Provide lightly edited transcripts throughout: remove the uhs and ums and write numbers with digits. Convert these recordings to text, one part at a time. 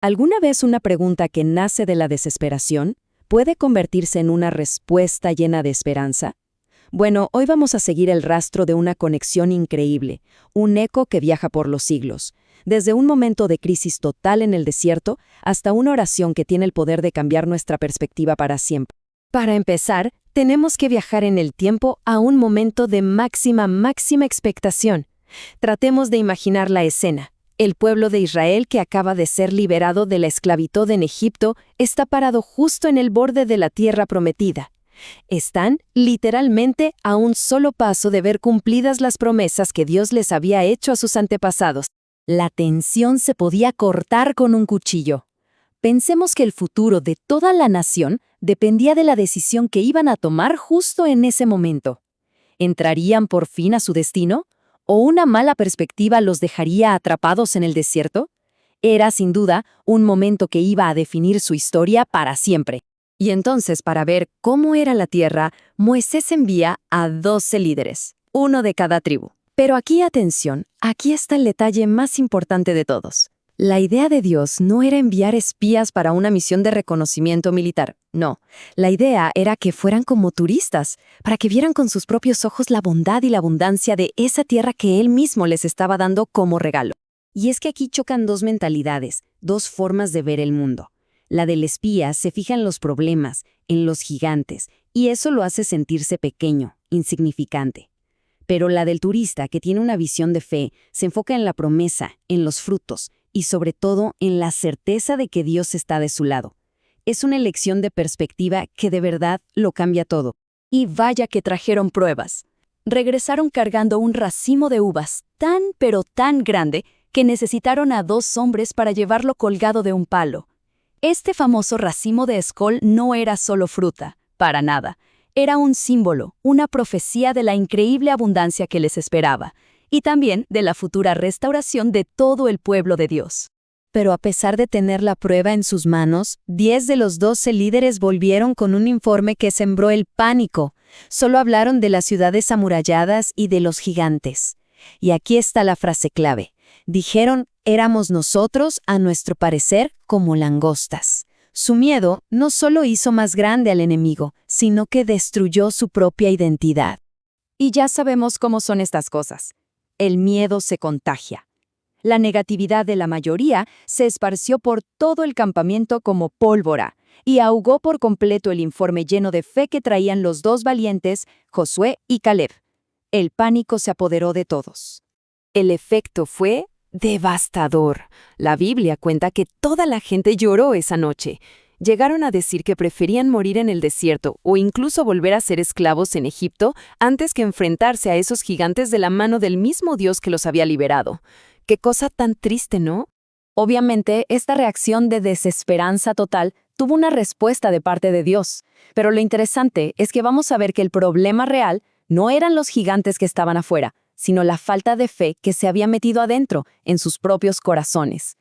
¿Alguna vez una pregunta que nace de la desesperación puede convertirse en una respuesta llena de esperanza? Bueno, hoy vamos a seguir el rastro de una conexión increíble, un eco que viaja por los siglos, desde un momento de crisis total en el desierto hasta una oración que tiene el poder de cambiar nuestra perspectiva para siempre. Para empezar, tenemos que viajar en el tiempo a un momento de máxima expectación. Tratemos de imaginar la escena. El pueblo de Israel, que acaba de ser liberado de la esclavitud en Egipto, está parado justo en el borde de la tierra prometida. Están, literalmente, a un solo paso de ver cumplidas las promesas que Dios les había hecho a sus antepasados. La tensión se podía cortar con un cuchillo. Pensemos que el futuro de toda la nación dependía de la decisión que iban a tomar justo en ese momento. ¿Entrarían por fin a su destino? ¿O una mala perspectiva los dejaría atrapados en el desierto? Era, sin duda, un momento que iba a definir su historia para siempre. Y entonces, para ver cómo era la tierra, Moisés envía a 12 líderes, uno de cada tribu. Pero aquí, atención, aquí está el detalle más importante de todos. La idea de Dios no era enviar espías para una misión de reconocimiento militar, no. La idea era que fueran como turistas, para que vieran con sus propios ojos la bondad y la abundancia de esa tierra que Él mismo les estaba dando como regalo. Y es que aquí chocan dos mentalidades, dos formas de ver el mundo. La del espía se fija en los problemas, en los gigantes, y eso lo hace sentirse pequeño, insignificante. Pero la del turista, que tiene una visión de fe, se enfoca en la promesa, en los frutos, y sobre todo en la certeza de que Dios está de su lado. Es una elección de perspectiva que de verdad lo cambia todo. Y vaya que trajeron pruebas. Regresaron cargando un racimo de uvas tan pero tan grande que necesitaron a 2 hombres para llevarlo colgado de un palo. Este famoso racimo de escol no era solo fruta, para nada. Era un símbolo, una profecía de la increíble abundancia que les esperaba, y también de la futura restauración de todo el pueblo de Dios. Pero a pesar de tener la prueba en sus manos, 10 de los 12 líderes volvieron con un informe que sembró el pánico. Solo hablaron de las ciudades amuralladas y de los gigantes. Y aquí está la frase clave. Dijeron, éramos nosotros, a nuestro parecer, como langostas. Su miedo no solo hizo más grande al enemigo, sino que destruyó su propia identidad. Y ya sabemos cómo son estas cosas. El miedo se contagia. La negatividad de la mayoría se esparció por todo el campamento como pólvora y ahogó por completo el informe lleno de fe que traían los 2 valientes, Josué y Caleb. El pánico se apoderó de todos. El efecto fue devastador. La Biblia cuenta que toda la gente lloró esa noche. Llegaron a decir que preferían morir en el desierto o incluso volver a ser esclavos en Egipto antes que enfrentarse a esos gigantes de la mano del mismo Dios que los había liberado. ¡Qué cosa tan triste!, ¿no? Obviamente, esta reacción de desesperanza total tuvo una respuesta de parte de Dios. Pero lo interesante es que vamos a ver que el problema real no eran los gigantes que estaban afuera, sino la falta de fe que se había metido adentro, en sus propios corazones.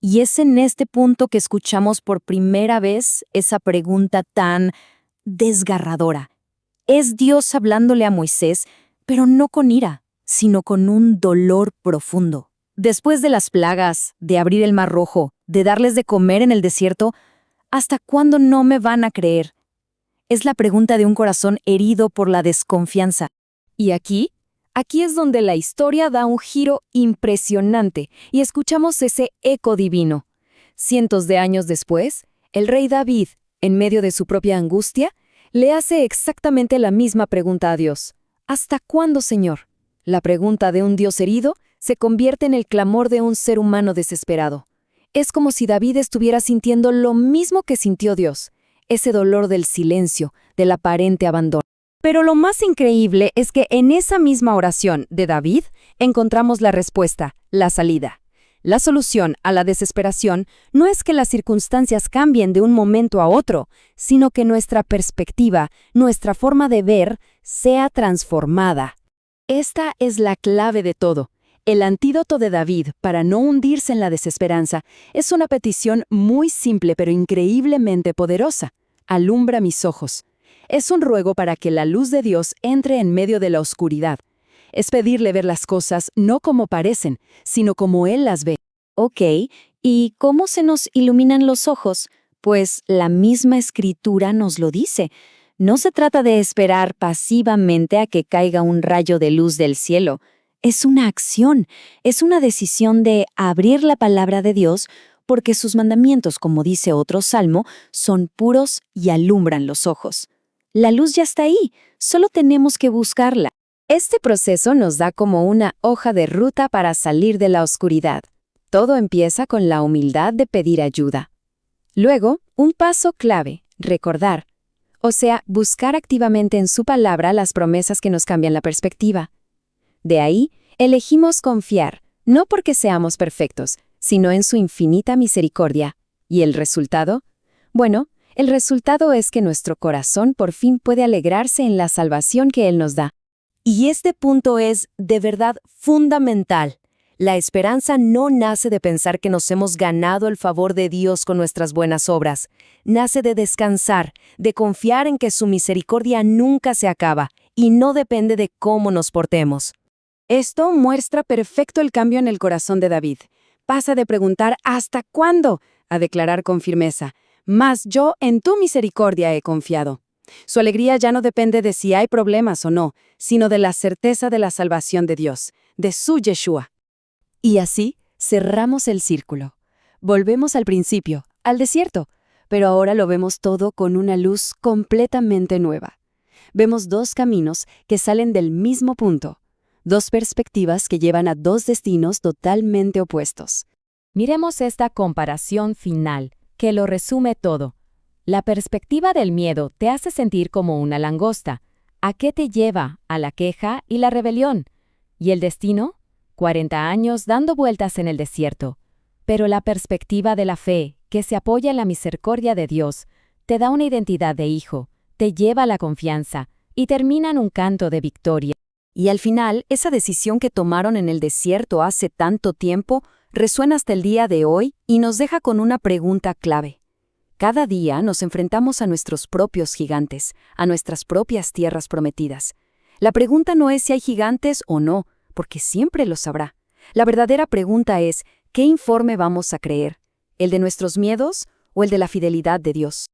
Y es en este punto que escuchamos por primera vez esa pregunta tan desgarradora. Es Dios hablándole a Moisés, pero no con ira, sino con un dolor profundo. Después de las plagas, de abrir el mar rojo, de darles de comer en el desierto, ¿hasta cuándo no me van a creer? Es la pregunta de un corazón herido por la desconfianza. Y aquí es donde la historia da un giro impresionante y escuchamos ese eco divino. Cientos de años después, el rey David, en medio de su propia angustia, le hace exactamente la misma pregunta a Dios. ¿Hasta cuándo, Señor? La pregunta de un Dios herido se convierte en el clamor de un ser humano desesperado. Es como si David estuviera sintiendo lo mismo que sintió Dios, ese dolor del silencio, del aparente abandono. Pero lo más increíble es que en esa misma oración de David encontramos la respuesta, la salida. La solución a la desesperación no es que las circunstancias cambien de un momento a otro, sino que nuestra perspectiva, nuestra forma de ver, sea transformada. Esta es la clave de todo. El antídoto de David para no hundirse en la desesperanza es una petición muy simple pero increíblemente poderosa. Alumbra mis ojos. Es un ruego para que la luz de Dios entre en medio de la oscuridad. Es pedirle ver las cosas no como parecen, sino como Él las ve. Ok, ¿y cómo se nos iluminan los ojos? Pues la misma escritura nos lo dice. No se trata de esperar pasivamente a que caiga un rayo de luz del cielo. Es una acción, es una decisión de abrir la palabra de Dios porque sus mandamientos, como dice otro salmo, son puros y alumbran los ojos. La luz ya está ahí, solo tenemos que buscarla. Este proceso nos da como una hoja de ruta para salir de la oscuridad. Todo empieza con la humildad de pedir ayuda. Luego, un paso clave, recordar. O sea, buscar activamente en su palabra las promesas que nos cambian la perspectiva. De ahí, elegimos confiar, no porque seamos perfectos, sino en su infinita misericordia. ¿Y el resultado? Bueno, el resultado es que nuestro corazón por fin puede alegrarse en la salvación que Él nos da. Y este punto es, de verdad, fundamental. La esperanza no nace de pensar que nos hemos ganado el favor de Dios con nuestras buenas obras. Nace de descansar, de confiar en que su misericordia nunca se acaba y no depende de cómo nos portemos. Esto muestra perfecto el cambio en el corazón de David. Pasa de preguntar ¿hasta cuándo? A declarar con firmeza, mas yo en tu misericordia he confiado. Su alegría ya no depende de si hay problemas o no, sino de la certeza de la salvación de Dios, de su Yeshua. Y así cerramos el círculo. Volvemos al principio, al desierto, pero ahora lo vemos todo con una luz completamente nueva. Vemos dos caminos que salen del mismo punto, dos perspectivas que llevan a dos destinos totalmente opuestos. Miremos esta comparación final, que lo resume todo. La perspectiva del miedo te hace sentir como una langosta. ¿A qué te lleva? A la queja y la rebelión. ¿Y el destino? 40 años dando vueltas en el desierto. Pero la perspectiva de la fe, que se apoya en la misericordia de Dios, te da una identidad de hijo, te lleva a la confianza y termina en un canto de victoria. Y al final, esa decisión que tomaron en el desierto hace tanto tiempo resuena hasta el día de hoy y nos deja con una pregunta clave. Cada día nos enfrentamos a nuestros propios gigantes, a nuestras propias tierras prometidas. La pregunta no es si hay gigantes o no, porque siempre los habrá. La verdadera pregunta es, ¿qué informe vamos a creer? ¿El de nuestros miedos o el de la fidelidad de Dios?